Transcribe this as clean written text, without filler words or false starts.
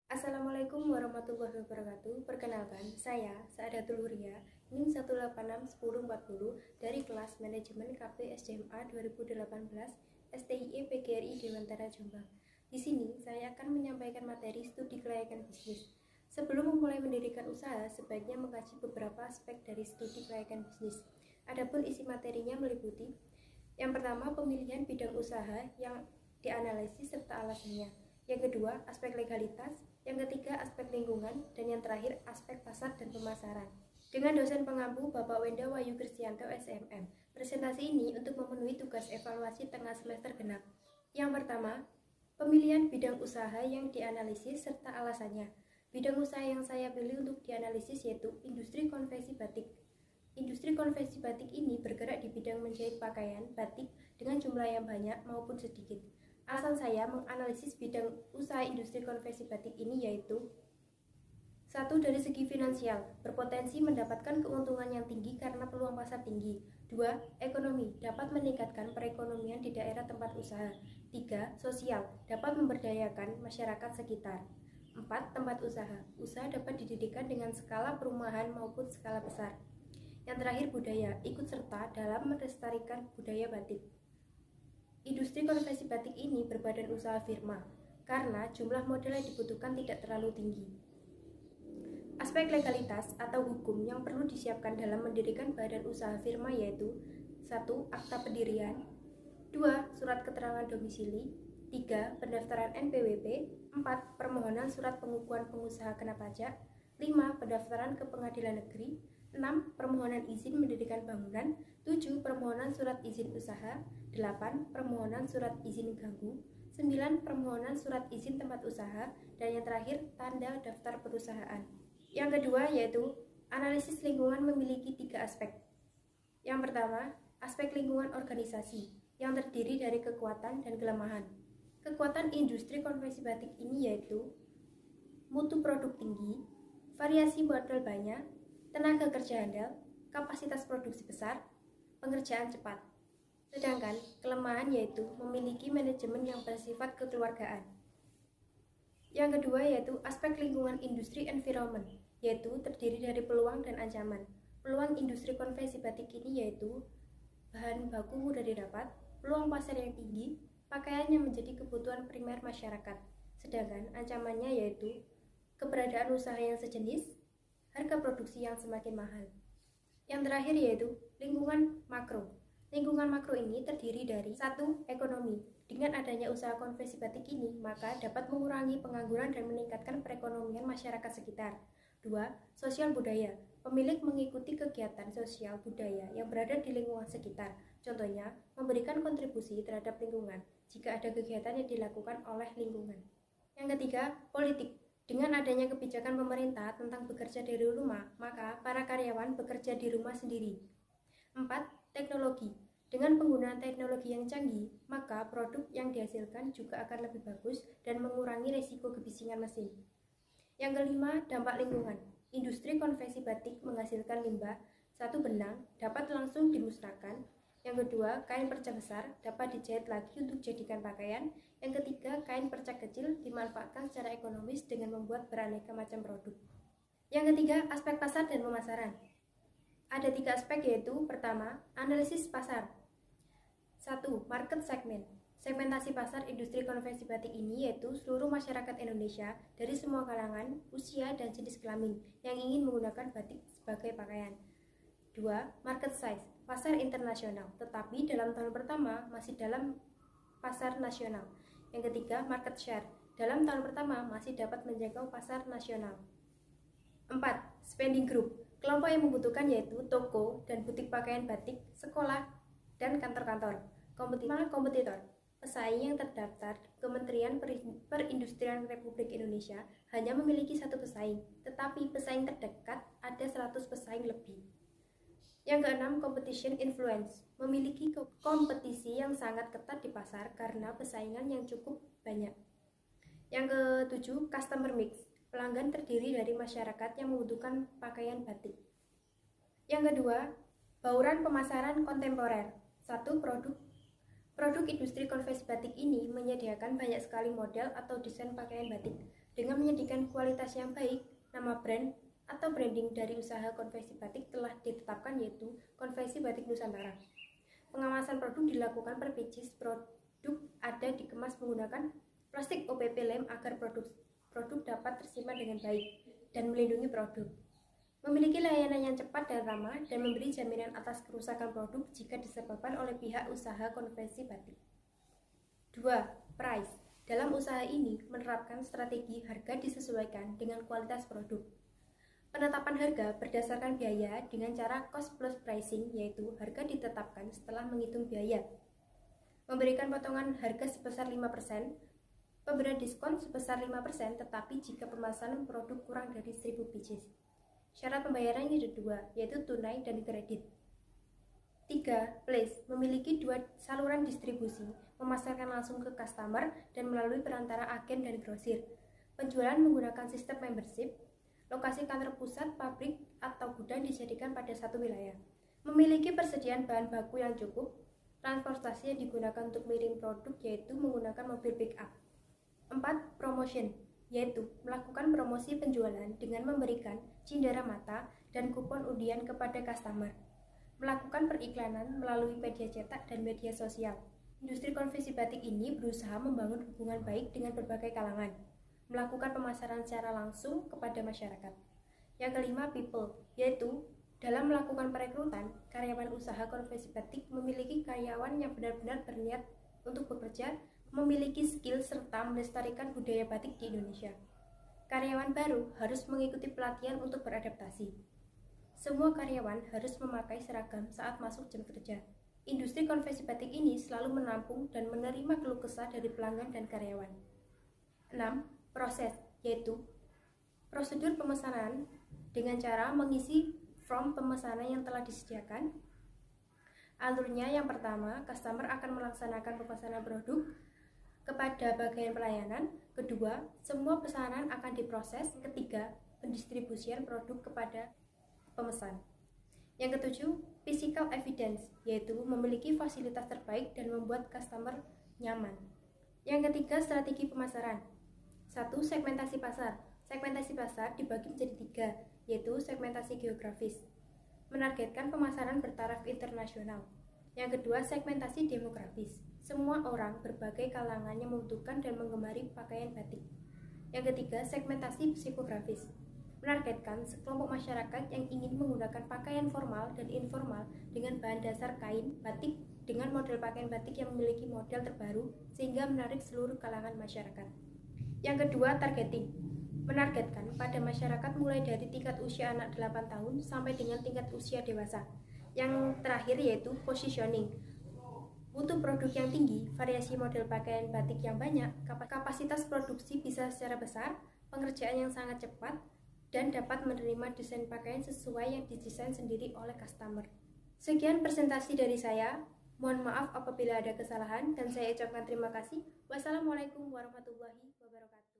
Assalamualaikum warahmatullahi wabarakatuh. Perkenalkan, saya Saadatul Huria, NIM 1861040 dari kelas Manajemen KP SDMA 2018 STIE PGRI Dewantara Jombang. Di sini saya akan menyampaikan materi studi kelayakan bisnis. Sebelum memulai mendirikan usaha, sebaiknya mengkaji beberapa aspek dari studi kelayakan bisnis. Adapun isi materinya meliputi yang pertama, pemilihan bidang usaha yang dianalisis serta alasannya. Yang kedua, aspek legalitas. Yang ketiga, aspek lingkungan. Dan yang terakhir, aspek pasar dan pemasaran. Dengan dosen pengampu Bapak Wenda Wahyu Kristianto SMM. Presentasi ini untuk memenuhi tugas evaluasi tengah semester genap. Yang pertama, pemilihan bidang usaha yang dianalisis serta alasannya. Bidang usaha yang saya pilih untuk dianalisis yaitu industri konveksi batik. Industri konveksi batik ini bergerak di bidang menjahit pakaian batik dengan jumlah yang banyak maupun sedikit. Alasan saya menganalisis bidang usaha industri konveksi batik ini yaitu: 1. Dari segi finansial, berpotensi mendapatkan keuntungan yang tinggi karena peluang pasar tinggi. 2. Ekonomi, dapat meningkatkan perekonomian di daerah tempat usaha. 3. Sosial, dapat memberdayakan masyarakat sekitar. 4. Tempat usaha, usaha dapat didirikan dengan skala perumahan maupun skala besar. Yang terakhir, budaya, ikut serta dalam melestarikan budaya batik. Industri konveksi batik ini berbadan usaha firma, karena jumlah modal yang dibutuhkan tidak terlalu tinggi. Aspek legalitas atau hukum yang perlu disiapkan dalam mendirikan badan usaha firma yaitu: 1. Akta pendirian. 2. Surat keterangan domisili. 3. Pendaftaran NPWP. 4. Permohonan surat pengukuhan pengusaha kena pajak. 5. Pendaftaran ke pengadilan negeri. 6. Permohonan izin mendirikan bangunan. 7. Permohonan surat izin usaha. 8. Permohonan surat izin ganggu. 9. Permohonan surat izin tempat usaha. Dan yang terakhir, tanda daftar perusahaan. Yang kedua yaitu analisis lingkungan memiliki 3 aspek. Yang pertama, aspek lingkungan organisasi yang terdiri dari kekuatan dan kelemahan. Kekuatan industri konveksi batik ini yaitu mutu produk tinggi, variasi modal banyak, tenaga kerja handal, kapasitas produksi besar, pengerjaan cepat. Sedangkan kelemahan yaitu memiliki manajemen yang bersifat kekeluargaan. Yang kedua yaitu aspek lingkungan industri environment, yaitu terdiri dari peluang dan ancaman. Peluang industri konveksi batik ini yaitu bahan baku mudah didapat, peluang pasar yang tinggi, pakaian yang menjadi kebutuhan primer masyarakat. Sedangkan ancamannya yaitu keberadaan usaha yang sejenis, harga produksi yang semakin mahal. Yang terakhir yaitu lingkungan makro. Lingkungan makro ini terdiri dari 1. Ekonomi. Dengan adanya usaha konveksi batik ini, maka dapat mengurangi pengangguran dan meningkatkan perekonomian masyarakat sekitar. 2. Sosial budaya. Pemilik mengikuti kegiatan sosial budaya yang berada di lingkungan sekitar. Contohnya, memberikan kontribusi terhadap lingkungan jika ada kegiatan yang dilakukan oleh lingkungan. Yang ketiga, politik. Dengan adanya kebijakan pemerintah tentang bekerja dari rumah, maka para karyawan bekerja di rumah sendiri. 4. Teknologi. Dengan penggunaan teknologi yang canggih, maka produk yang dihasilkan juga akan lebih bagus dan mengurangi risiko kebisingan mesin. Yang kelima, dampak lingkungan. Industri konveksi batik menghasilkan limbah. 1. Benang dapat langsung dimusnahkan. Yang kedua, kain perca besar dapat dijahit lagi untuk dijadikan pakaian. Yang ketiga, kain perca kecil dimanfaatkan secara ekonomis dengan membuat beraneka macam produk. Yang ketiga, aspek pasar dan pemasaran. Ada 3 aspek yaitu: pertama, analisis pasar. 1. Market segment. Segmentasi pasar industri konveksi batik ini yaitu seluruh masyarakat Indonesia dari semua kalangan, usia, dan jenis kelamin yang ingin menggunakan batik sebagai pakaian. 2. Market size. Pasar internasional, tetapi dalam tahun pertama masih dalam pasar nasional. Yang ketiga, market share. Dalam tahun pertama masih dapat menjangkau pasar nasional. 4. Spending group. Kelompok yang membutuhkan yaitu toko dan butik pakaian batik, sekolah, dan kantor-kantor. Kompetitor. Pesaing yang terdaftar Kementerian Perindustrian Republik Indonesia hanya memiliki 1 pesaing, tetapi pesaing terdekat ada 100 pesaing lebih. Yang keenam, competition influence. Memiliki kompetisi yang sangat ketat di pasar karena persaingan yang cukup banyak. Yang ketujuh, customer mix. Pelanggan terdiri dari masyarakat yang membutuhkan pakaian batik. Yang kedua, bauran pemasaran kontemporer. 1. Produk industri konveksi batik ini menyediakan banyak sekali model atau desain pakaian batik. Dengan menyajikan kualitas yang baik, nama brand atau branding dari usaha konveksi batik telah ditetapkan, yaitu Konveksi Batik Nusantara. Pengawasan produk dilakukan per pieces produk ada dikemas menggunakan plastik OPP lem agar produk dapat tersimpan dengan baik dan melindungi produk. Memiliki layanan yang cepat dan ramah dan memberi jaminan atas kerusakan produk jika disebabkan oleh pihak usaha konveksi batik. 2. Price. Dalam usaha ini menerapkan strategi harga disesuaikan dengan kualitas produk. Penetapan harga berdasarkan biaya dengan cara cost plus pricing, yaitu harga ditetapkan setelah menghitung biaya. Memberikan potongan harga sebesar 5%, pemberian diskon sebesar 5%, tetapi jika pemesanan produk kurang dari 1000 pieces. Syarat pembayaran yang kedua, yaitu tunai dan kredit. 3. Place. Memiliki 2 saluran distribusi, memasarkan langsung ke customer dan melalui perantara agen dan grosir. Penjualan menggunakan sistem membership. Lokasi kantor pusat, pabrik, atau gudang dijadikan pada satu wilayah. Memiliki persediaan bahan baku yang cukup. Transportasi yang digunakan untuk mengirim produk yaitu menggunakan mobil pick up. 4. Promotion, yaitu melakukan promosi penjualan dengan memberikan cindera mata dan kupon undian kepada customer. Melakukan periklanan melalui media cetak dan media sosial. Industri konveksi batik ini berusaha membangun hubungan baik dengan berbagai kalangan, melakukan pemasaran secara langsung kepada masyarakat. Yang kelima, people, yaitu dalam melakukan perekrutan, karyawan usaha konveksi batik memiliki karyawan yang benar-benar berniat untuk bekerja, memiliki skill, serta melestarikan budaya batik di Indonesia. Karyawan baru harus mengikuti pelatihan untuk beradaptasi. Semua karyawan harus memakai seragam saat masuk jam kerja. Industri konveksi batik ini selalu menampung dan menerima keluh kesah dari pelanggan dan karyawan. 6. Proses, yaitu prosedur pemesanan dengan cara mengisi form pemesanan yang telah disediakan. Alurnya yang pertama, customer akan melaksanakan pemesanan produk kepada bagian pelayanan. Kedua, semua pesanan akan diproses. Ketiga, pendistribusian produk kepada pemesan. Yang ketujuh, physical evidence, yaitu memiliki fasilitas terbaik dan membuat customer nyaman. Yang ketiga, strategi pemasaran. 1. Segmentasi pasar. Segmentasi pasar dibagi menjadi 3, yaitu segmentasi geografis, menargetkan pemasaran bertaraf internasional. Yang kedua, segmentasi demografis. Semua orang berbagai kalangan yang membutuhkan dan menggemari pakaian batik. Yang ketiga, segmentasi psikografis, menargetkan sekelompok masyarakat yang ingin menggunakan pakaian formal dan informal dengan bahan dasar kain batik dengan model pakaian batik yang memiliki model terbaru sehingga menarik seluruh kalangan masyarakat. Yang kedua, targeting, menargetkan pada masyarakat mulai dari tingkat usia anak 8 tahun sampai dengan tingkat usia dewasa. Yang terakhir yaitu positioning, butuh produk yang tinggi, variasi model pakaian batik yang banyak, kapasitas produksi bisa secara besar, pengerjaan yang sangat cepat, dan dapat menerima desain pakaian sesuai yang didesain sendiri oleh customer. Sekian presentasi dari saya. Mohon maaf apabila ada kesalahan dan saya ucapkan terima kasih. Wassalamualaikum warahmatullahi wabarakatuh.